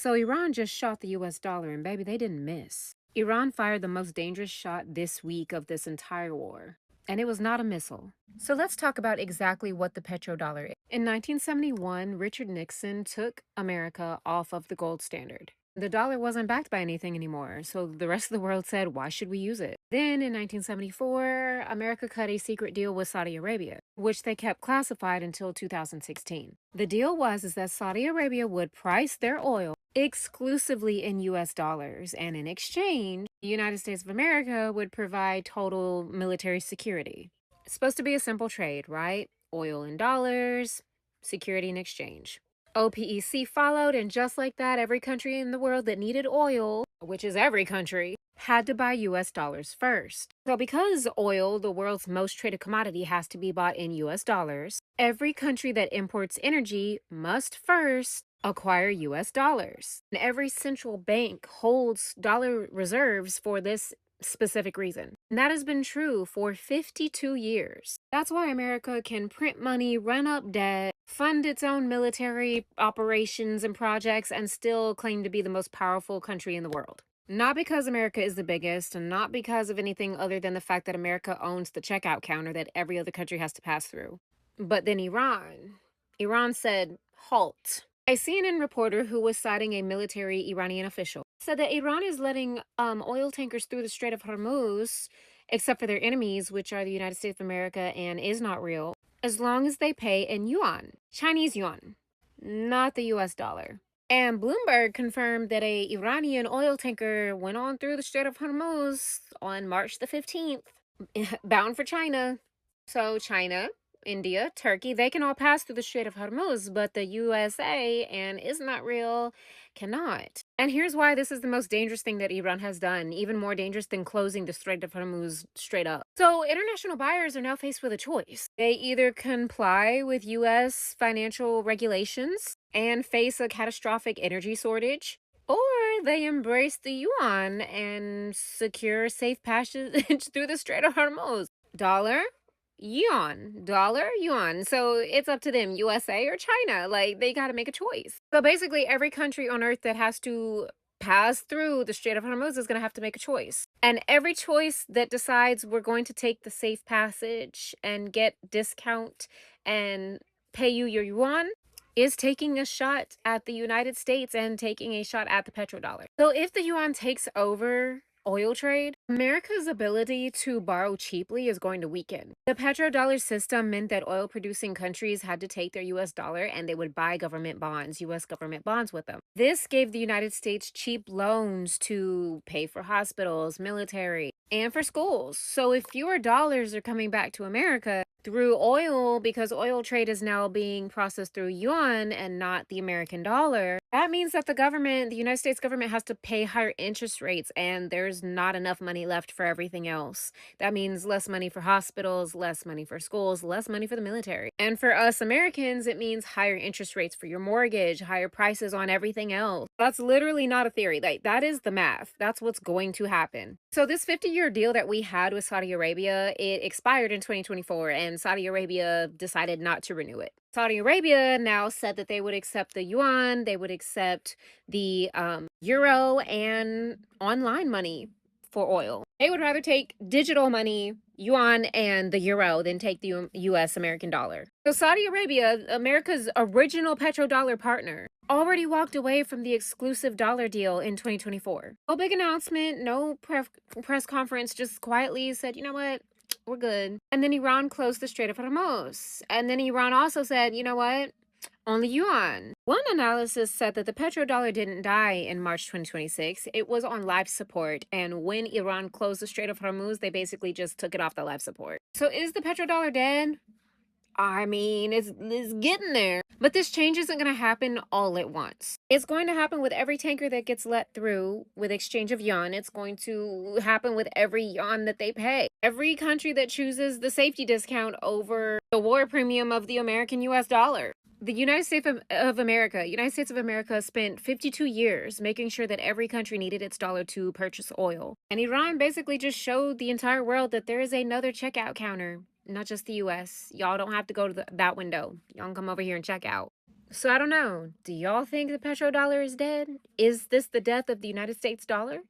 So Iran just shot the US dollar, and baby, they didn't miss. Iran fired the most dangerous shot this week of this entire war, and it was not a missile. So let's talk about exactly what the petrodollar is. In 1971, Richard Nixon took America off of the gold standard. The dollar wasn't backed by anything anymore, so the rest of the world said, why should we use it? Then in 1974, America cut a secret deal with Saudi Arabia, which they kept classified until 2016. The deal was is that Saudi Arabia would price their oil exclusively in US dollars, and in exchange, the United States of America would provide total military security. It's supposed to be a simple trade, right? Oil in dollars, security in exchange. OPEC followed, and just like that, every country in the world that needed oil, which is every country, had to buy US dollars first. So because oil, the world's most traded commodity, has to be bought in US dollars, every country that imports energy must first acquire US dollars. And every central bank holds dollar reserves for this specific reason. And that has been true for 52 years. That's why America can print money, run up debt, fund its own military operations and projects, and still claim to be the most powerful country in the world. Not because America is the biggest, and not because of anything other than the fact that America owns the checkout counter that every other country has to pass through. But then Iran said, halt. A CNN reporter who was citing a military Iranian official said that Iran is letting oil tankers through the Strait of Hormuz, except for their enemies, which are the United States of America and is not real, as long as they pay in yuan, Chinese yuan, not the US dollar. And Bloomberg confirmed that a Iranian oil tanker went on through the Strait of Hormuz on March the 15th, bound for China. So China, India, Turkey, they can all pass through the Strait of Hormuz, but the USA and is not real cannot. And here's why this is the most dangerous thing that Iran has done, even more dangerous than closing the Strait of Hormuz straight up. So international buyers are now faced with a choice. They either comply with US financial regulations and face a catastrophic energy shortage, or they embrace the yuan and secure safe passage through the Strait of Hormuz. Dollar, yuan, dollar, yuan. So it's up to them, USA or China. Like, they got to make a choice. So basically, every country on earth that has to pass through the Strait of Hormuz is going to have to make a choice. And every choice that decides we're going to take the safe passage and get discount and pay you your yuan is taking a shot at the United States and taking a shot at the petrodollar. So if the yuan takes over oil trade, America's ability to borrow cheaply is going to weaken. The petrodollar system meant that oil producing countries had to take their US dollar and they would buy government bonds, US government bonds with them. This gave the United States cheap loans to pay for hospitals, military, and for schools. So if fewer dollars are coming back to America through oil, because oil trade is now being processed through yuan and not the American dollar, that means that the United States government has to pay higher interest rates, and there's not enough money left for everything else. That means less money for hospitals, less money for schools, less money for the military. And for us Americans, it means higher interest rates for your mortgage, higher prices on everything else. That's literally not a theory. Like, that is the math. That's what's going to happen. So this 50-year deal that we had with Saudi Arabia, it expired in 2024, and Saudi Arabia decided not to renew it. Saudi Arabia now said that they would accept the yuan, they would accept the euro, and online money for oil. They would rather take digital money, yuan, and the euro than take the US American dollar. So Saudi Arabia, America's original petrodollar partner, already walked away from the exclusive dollar deal in 2024. No big announcement, no press conference, just quietly said, you know what? We're good. And then Iran closed the Strait of Hormuz. And then Iran also said, you know what? Only yuan. One analysis said that the petrodollar didn't die in March 2026. It was on life support. And when Iran closed the Strait of Hormuz, they basically just took it off the life support. So is the petrodollar dead? I mean, it's getting there. But this change isn't going to happen all at once. It's going to happen with every tanker that gets let through with exchange of yuan. It's going to happen with every yuan that they pay. Every country that chooses the safety discount over the war premium of the American US dollar. The United States of America spent 52 years making sure that every country needed its dollar to purchase oil. And Iran basically just showed the entire world that there is another checkout counter, not just the US. Y'all don't have to go to that window. Y'all can come over here and check out. So I don't know. Do y'all think the petrodollar is dead? Is this the death of the United States dollar?